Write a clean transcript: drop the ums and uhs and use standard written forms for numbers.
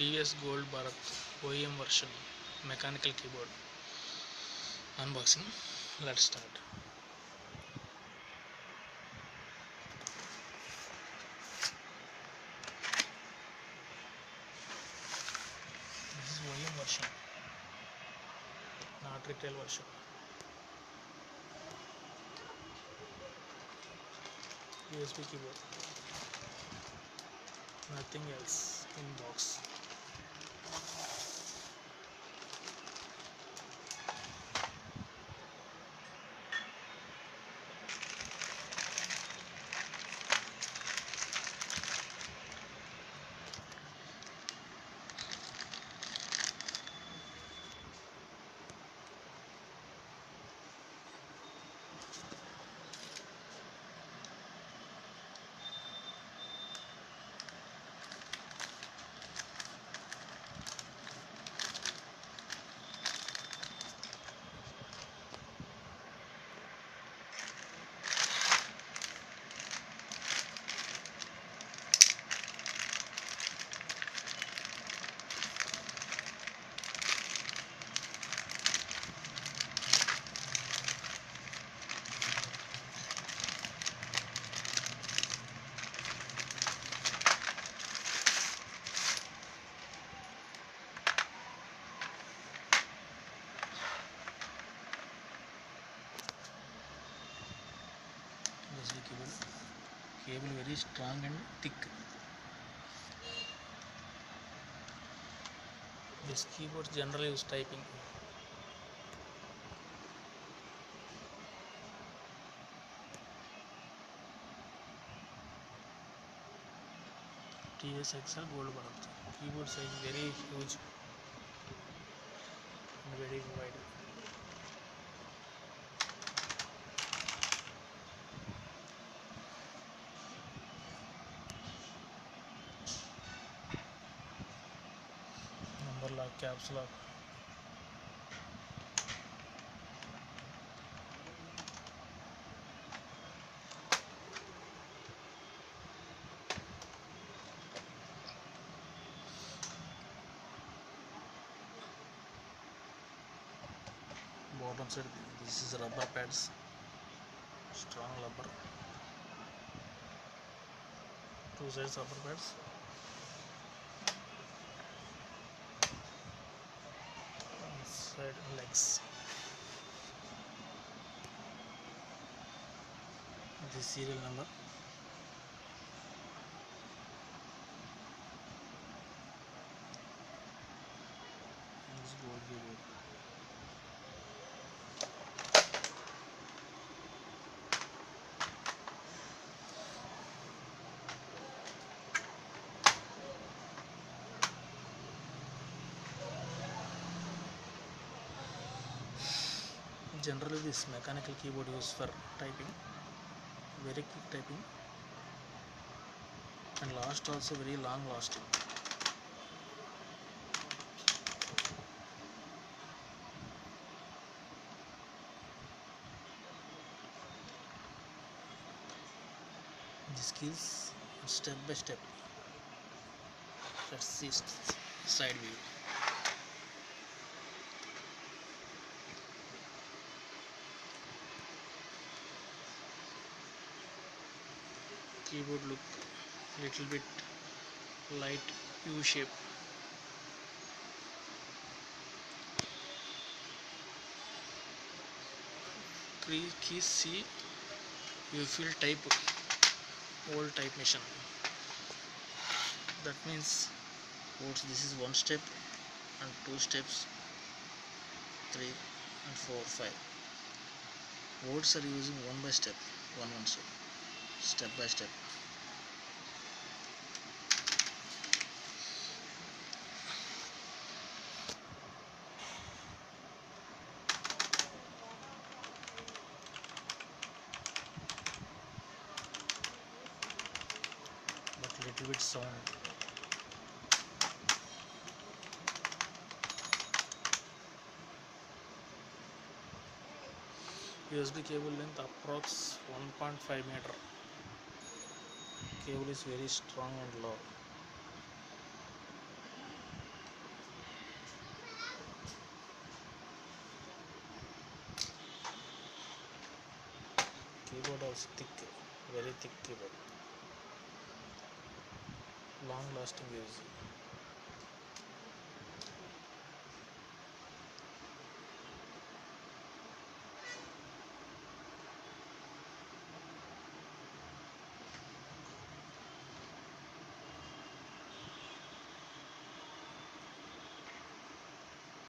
TVS Gold Bharat OEM version mechanical keyboard unboxing. Let's start. This is OEM version, not retail version. USB keyboard, nothing else in box. USB cable very strong and thick. This keyboard generally used typing. TVS XL Gold Bharat. Keyboard size very huge and very wide. Number lock, caps lock. Bottom side, this is rubber pads, strong rubber. Two sides rubber pads. Side legs. This serial number. This gold keyboard. Generally, this mechanical keyboard used for typing, very quick typing, and last also very long lasting. This gives step by step. Let's see side view. Keyboard look little bit light U shape. Keys C, you feel type old type machine. That means this is one step and two steps, 3 and 4, 5. Words are using one by step, one step, step by step. But little bit sound. USB cable length approx 1.5 meter. Cable is very strong and low. keyboard also thick, very thick keyboard, long lasting use.